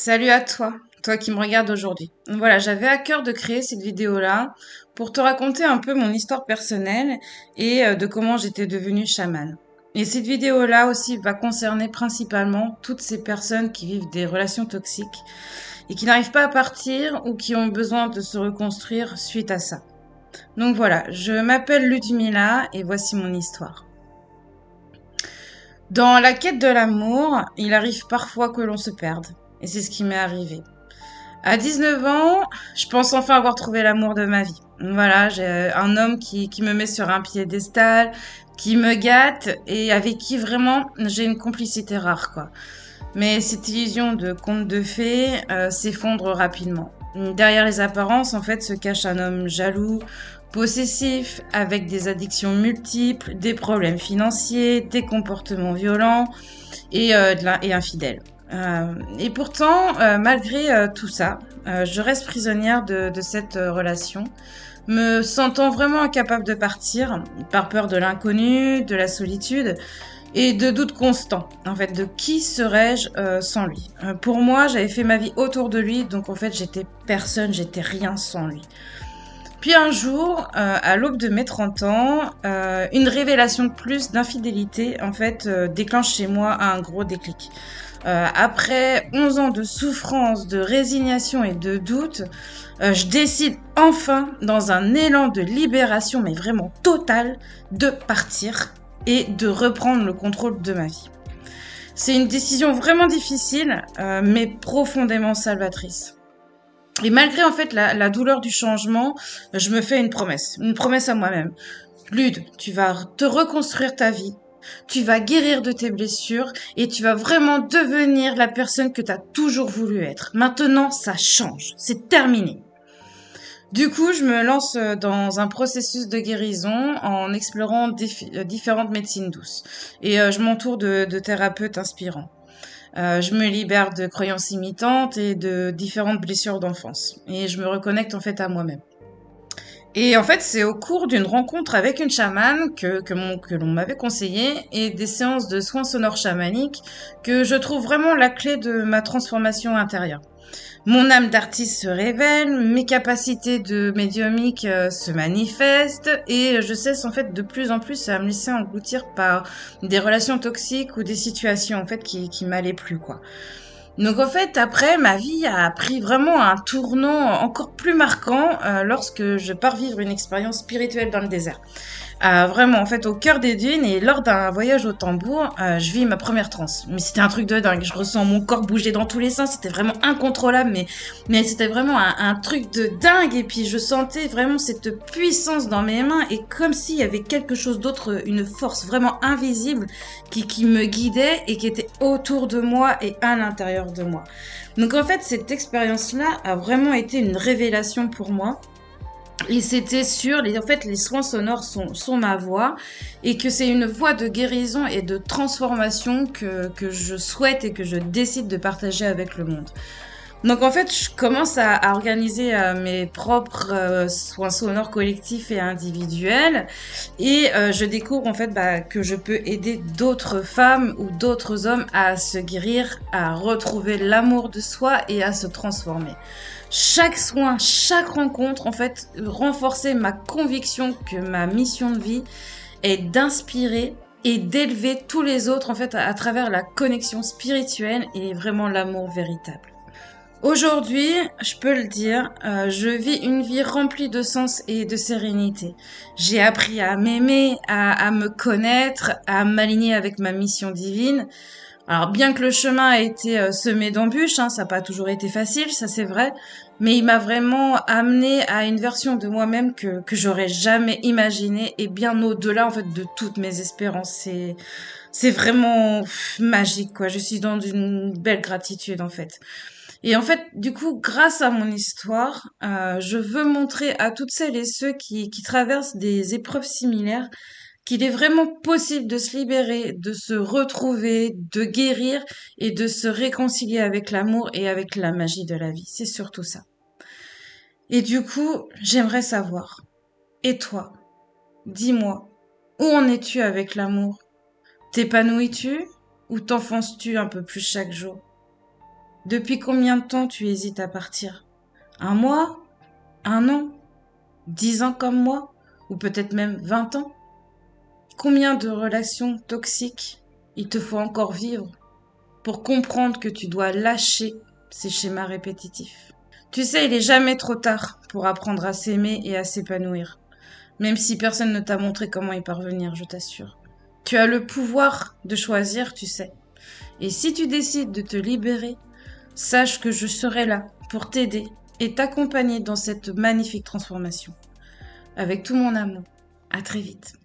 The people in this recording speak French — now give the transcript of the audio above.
Salut à toi, toi qui me regardes aujourd'hui. Voilà, j'avais à cœur de créer cette vidéo-là pour te raconter un peu mon histoire personnelle et de comment j'étais devenue chamane. Et cette vidéo-là aussi va concerner principalement toutes ces personnes qui vivent des relations toxiques et qui n'arrivent pas à partir ou qui ont besoin de se reconstruire suite à ça. Donc voilà, je m'appelle Ludmila et voici mon histoire. Dans la quête de l'amour, il arrive parfois que l'on se perde. Et c'est ce qui m'est arrivé. À 19 ans, je pense enfin avoir trouvé l'amour de ma vie. Voilà, j'ai un homme qui me met sur un piédestal, qui me gâte et avec qui vraiment j'ai une complicité rare, quoi. Mais cette illusion de conte de fées s'effondre rapidement. Derrière les apparences, en fait, se cache un homme jaloux, possessif, avec des addictions multiples, des problèmes financiers, des comportements violents et infidèle. Et pourtant, malgré tout ça, je reste prisonnière de cette relation, me sentant vraiment incapable de partir, par peur de l'inconnu, de la solitude et de doutes constants. En fait, de qui serais-je sans lui. Pour moi, j'avais fait ma vie autour de lui, donc en fait, j'étais personne, j'étais rien sans lui. Puis un jour, à l'aube de mes 30 ans, une révélation de plus d'infidélité, en fait, déclenche chez moi un gros déclic. Après 11 ans de souffrance, de résignation et de doute, je décide enfin, dans un élan de libération, mais vraiment total, de partir et de reprendre le contrôle de ma vie. C'est une décision vraiment difficile, mais profondément salvatrice. Et malgré en fait la douleur du changement, je me fais une promesse à moi-même. Lude, tu vas te reconstruire ta vie, tu vas guérir de tes blessures et tu vas vraiment devenir la personne que tu as toujours voulu être. Maintenant, ça change, c'est terminé. Du coup, je me lance dans un processus de guérison en explorant différentes médecines douces. Et je m'entoure de thérapeutes inspirants. Je me libère de croyances imitantes et de différentes blessures d'enfance. Et je me reconnecte en fait à moi-même. Et en fait, c'est au cours d'une rencontre avec une chamane que l'on m'avait conseillé et des séances de soins sonores chamaniques que je trouve vraiment la clé de ma transformation intérieure. Mon âme d'artiste se révèle, mes capacités de médiumnique se manifestent et je cesse en fait de plus en plus à me laisser engloutir par des relations toxiques ou des situations en fait qui m'allaient plus, quoi. Donc en fait, après, ma vie a pris vraiment un tournant encore plus marquant lorsque je pars vivre une expérience spirituelle dans le désert. Vraiment, en fait, au cœur des dunes et lors d'un voyage au tambour, je vis ma première transe. Mais c'était un truc de dingue. Je ressens mon corps bouger dans tous les sens. C'était vraiment incontrôlable, mais c'était vraiment un truc de dingue. Et puis, je sentais vraiment cette puissance dans mes mains et comme s'il y avait quelque chose d'autre, une force vraiment invisible qui me guidait et qui était autour de moi et à l'intérieur de moi. Donc, en fait, cette expérience-là a vraiment été une révélation pour moi. Et c'était sûr, en fait, les soins sonores sont ma voix et que c'est une voie de guérison et de transformation que je souhaite et que je décide de partager avec le monde. Donc en fait, je commence à organiser mes propres soins sonores collectifs et individuels et je découvre en fait que je peux aider d'autres femmes ou d'autres hommes à se guérir, à retrouver l'amour de soi et à se transformer. Chaque soin, chaque rencontre, en fait, renforçait ma conviction que ma mission de vie est d'inspirer et d'élever tous les autres, en fait, à travers la connexion spirituelle et vraiment l'amour véritable. Aujourd'hui, je peux le dire, je vis une vie remplie de sens et de sérénité. J'ai appris à m'aimer, à me connaître, à m'aligner avec ma mission divine. Alors bien que le chemin a été semé d'embûches, hein, ça n'a pas toujours été facile, ça c'est vrai, mais il m'a vraiment amené à une version de moi-même que j'aurais jamais imaginée et bien au-delà en fait de toutes mes espérances. C'est vraiment magique, quoi. Je suis dans une belle gratitude en fait. Et en fait, du coup, grâce à mon histoire, je veux montrer à toutes celles et ceux qui traversent des épreuves similaires qu'il est vraiment possible de se libérer, de se retrouver, de guérir et de se réconcilier avec l'amour et avec la magie de la vie. C'est surtout ça. Et du coup, j'aimerais savoir, et toi, dis-moi, où en es-tu avec l'amour? T'épanouis-tu ou t'enfonces-tu un peu plus chaque jour? Depuis combien de temps tu hésites à partir? Un mois? Un an? 10 ans comme moi? Ou peut-être même 20 ans? Combien de relations toxiques il te faut encore vivre pour comprendre que tu dois lâcher ces schémas répétitifs? Tu sais, il est jamais trop tard pour apprendre à s'aimer et à s'épanouir. Même si personne ne t'a montré comment y parvenir, je t'assure. Tu as le pouvoir de choisir, tu sais. Et si tu décides de te libérer, sache que je serai là pour t'aider et t'accompagner dans cette magnifique transformation. Avec tout mon amour. À très vite.